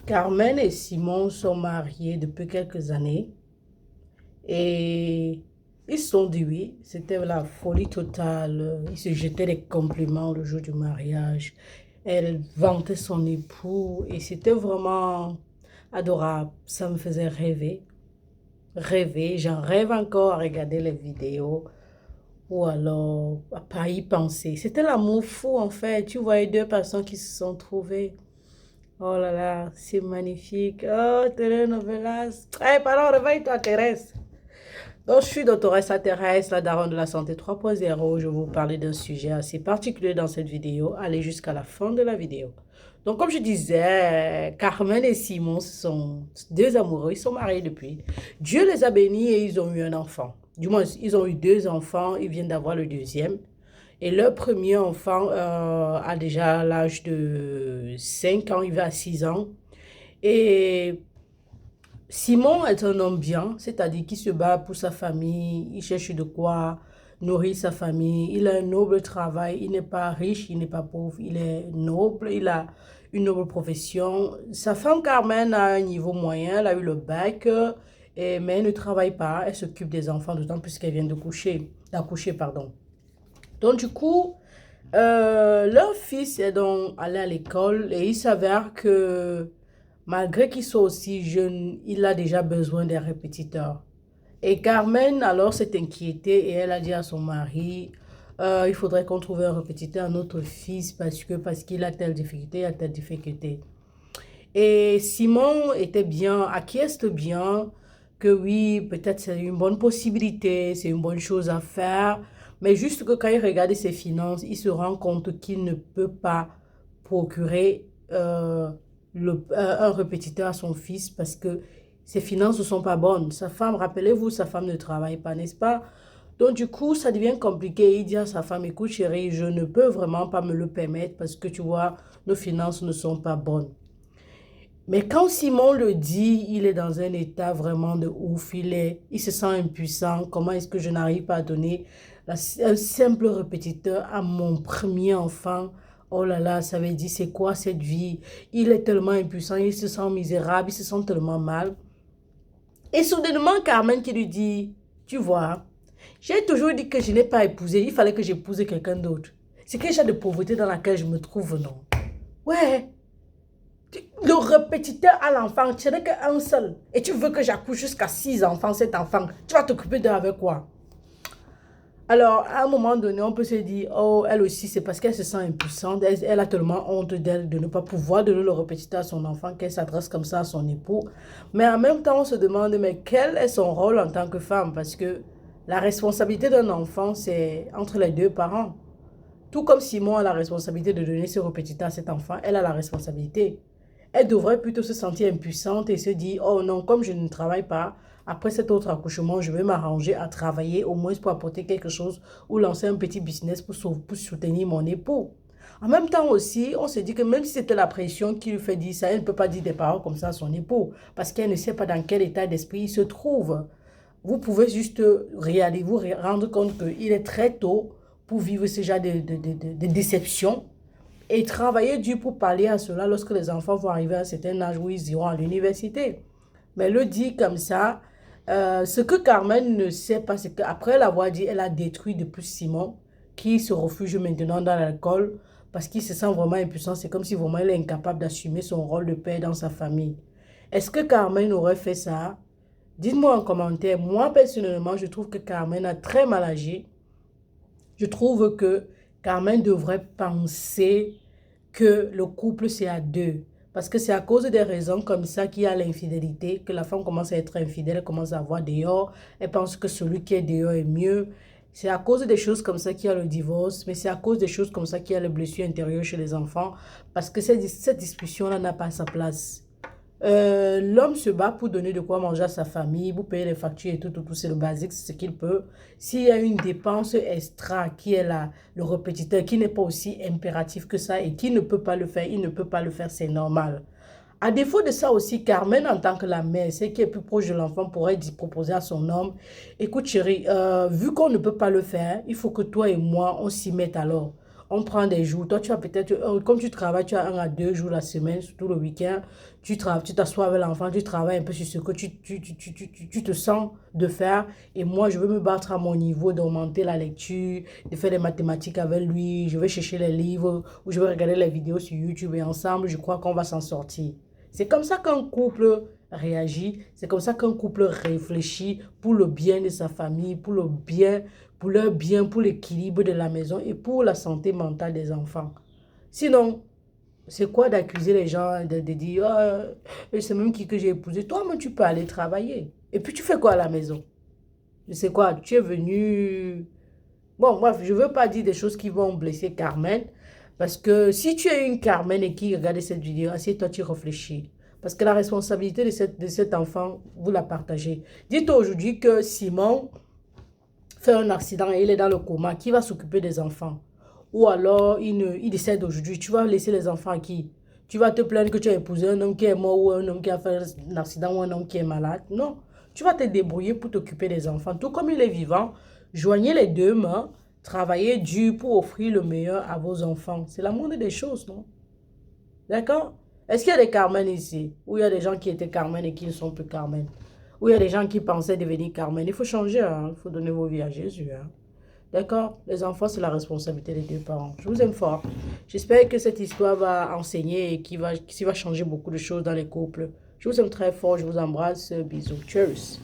Carmen et Simon sont mariés depuis quelques années et ils se sont dit oui. C'était la folie totale. Ils se jetaient des compliments le jour du mariage. Elle vantait son époux et c'était vraiment adorable. Ça me faisait rêver. Rêver. J'en rêve encore à regarder les vidéos ou alors à pas y penser. C'était l'amour fou en fait. Tu voyais deux personnes qui se sont trouvées. Oh là là, c'est magnifique. Oh, telenovelas. Eh, pardon, réveille-toi, Thérèse. Donc, je suis doctoresse Thérèse, la daronne de la santé 3.0. Je vais vous parler d'un sujet assez particulier dans cette vidéo. Allez jusqu'à la fin de la vidéo. Donc, comme je disais, Carmen et Simon sont deux amoureux. Ils sont mariés depuis. Dieu les a bénis et ils ont eu un enfant. Du moins, ils ont eu deux enfants. Ils viennent d'avoir le deuxième. Et leur premier enfant a déjà l'âge de 5 ans, il va à 6 ans. Et Simon est un homme bien, c'est-à-dire qu'il se bat pour sa famille, il cherche de quoi nourrir sa famille, il a un noble travail, il n'est pas riche, il n'est pas pauvre, il est noble, il a une noble profession. Sa femme Carmen a un niveau moyen, elle a eu le bac, mais elle ne travaille pas, elle s'occupe des enfants, d'autant plus qu'elle vient d'accoucher, pardon. Donc du coup, leur fils est donc allé à l'école et il s'avère que malgré qu'il soit aussi jeune, il a déjà besoin des répétiteurs. Et Carmen alors s'est inquiétée et elle a dit à son mari, il faudrait qu'on trouve un répétiteur à notre fils parce qu'il a telle difficulté, il a telle difficulté. Et Simon était bien, acquiesce bien que oui, peut-être c'est une bonne possibilité, c'est une bonne chose à faire. Mais juste que quand il regarde ses finances, il se rend compte qu'il ne peut pas procurer un répétiteur à son fils parce que ses finances ne sont pas bonnes. Sa femme, rappelez-vous, sa femme ne travaille pas, n'est-ce pas? Donc du coup, ça devient compliqué. Il dit à sa femme, écoute chérie, je ne peux vraiment pas me le permettre parce que tu vois, nos finances ne sont pas bonnes. Mais quand Simon le dit, il est dans un état vraiment de ouf. Il se sent impuissant. Comment est-ce que je n'arrive pas à donner un simple répétiteur à mon premier enfant? Oh là là, ça veut dire c'est quoi cette vie? Il est tellement impuissant, il se sent misérable, il se sent tellement mal. Et soudainement, Carmen qui lui dit, tu vois, j'ai toujours dit que je n'ai pas épousé, il fallait que j'épouse quelqu'un d'autre. C'est quel genre de pauvreté dans laquelle je me trouve, non? Ouais. Le répétiteur à l'enfant, tu n'es qu'un seul. Et tu veux que j'accouche jusqu'à 6 enfants, 7 enfants. Tu vas t'occuper d'eux avec quoi? Alors, à un moment donné, on peut se dire, oh, elle aussi, c'est parce qu'elle se sent impuissante. Elle a tellement honte d'elle de ne pas pouvoir donner le répétiteur à son enfant qu'elle s'adresse comme ça à son époux. Mais en même temps, on se demande, mais quel est son rôle en tant que femme? Parce que la responsabilité d'un enfant, c'est entre les deux parents. Tout comme Simon a la responsabilité de donner ce répétiteur à cet enfant, elle a la responsabilité. Elle devrait plutôt se sentir impuissante et se dire, oh non, comme je ne travaille pas, après cet autre accouchement, je vais m'arranger à travailler au moins pour apporter quelque chose ou lancer un petit business pour soutenir mon époux. En même temps aussi, on se dit que même si c'était la pression qui lui fait dire ça, elle ne peut pas dire des paroles comme ça à son époux parce qu'elle ne sait pas dans quel état d'esprit il se trouve. Vous pouvez juste réaliser, vous rendre compte qu'il est très tôt pour vivre ce genre de déception et travailler dur pour pallier à cela lorsque les enfants vont arriver à un certain âge où ils iront à l'université. Mais le dit comme ça, ce que Carmen ne sait pas, c'est qu'après l'avoir dit, elle a détruit depuis Simon, qui se refugie maintenant dans l'alcool parce qu'il se sent vraiment impuissant. C'est comme si vraiment elle est incapable d'assumer son rôle de père dans sa famille. Est-ce que Carmen aurait fait ça? Dites-moi en commentaire. Moi, personnellement, je trouve que Carmen a très mal agi. Je trouve que Carmen devrait penser que le couple, c'est à deux. Parce que c'est à cause des raisons comme ça qu'il y a l'infidélité, que la femme commence à être infidèle, elle commence à voir dehors, elle pense que celui qui est dehors est mieux. C'est à cause des choses comme ça qu'il y a le divorce, mais c'est à cause des choses comme ça qu'il y a les blessures intérieures chez les enfants, parce que cette discussion-là n'a pas sa place. L'homme se bat pour donner de quoi manger à sa famille, pour payer les factures et tout, c'est le basique, c'est ce qu'il peut. S'il y a une dépense extra qui est là, le répétiteur, qui n'est pas aussi impératif que ça et qui ne peut pas le faire, il ne peut pas le faire, c'est normal. À défaut de ça aussi, Carmen, en tant que la mère, celle qui est plus proche de l'enfant, pourrait proposer à son homme, écoute chérie, vu qu'on ne peut pas le faire, il faut que toi et moi, on s'y mette alors. On prend des jours. Toi, tu as peut-être, comme tu travailles, tu as 1 à 2 jours la semaine, surtout le week-end. Tu t'assois avec l'enfant, tu travailles un peu sur ce que tu te sens de faire. Et moi, je veux me battre à mon niveau, d'augmenter la lecture, de faire des mathématiques avec lui. Je vais chercher les livres ou je vais regarder les vidéos sur YouTube et ensemble, je crois qu'on va s'en sortir. C'est comme ça qu'un couple réagit. C'est comme ça qu'un couple réfléchit pour le bien de sa famille, pour le bien, pour leur bien, pour l'équilibre de la maison et pour la santé mentale des enfants. Sinon, c'est quoi d'accuser les gens, de dire, oh, c'est même qui que j'ai épousé. Toi-même, tu peux aller travailler. Et puis, tu fais quoi à la maison? Je sais quoi, tu es venu... Bon, bref, je ne veux pas dire des choses qui vont blesser Carmen. Parce que si tu es une Carmen et qui regarde cette vidéo, assieds-toi, tu réfléchis. Parce que la responsabilité de cet enfant, vous la partagez. Dites-toi aujourd'hui que Simon fait un accident et il est dans le coma. Qui va s'occuper des enfants? Ou alors, il décède aujourd'hui. Tu vas laisser les enfants à qui? Tu vas te plaindre que tu as épousé un homme qui est mort ou un homme qui a fait un accident ou un homme qui est malade. Non. Tu vas te débrouiller pour t'occuper des enfants. Tout comme il est vivant, joignez les deux mains, travaillez dur pour offrir le meilleur à vos enfants. C'est la moindre des choses, non? D'accord? Est-ce qu'il y a des Carmen ici? Ou il y a des gens qui étaient Carmen et qui ne sont plus Carmen? Ou il y a des gens qui pensaient devenir Carmen? Il faut changer, hein? Il faut donner vos vies à Jésus, hein? D'accord? Les enfants, c'est la responsabilité des deux parents. Je vous aime fort. J'espère que cette histoire va enseigner et qui va changer beaucoup de choses dans les couples. Je vous aime très fort. Je vous embrasse. Bisous. Cheers.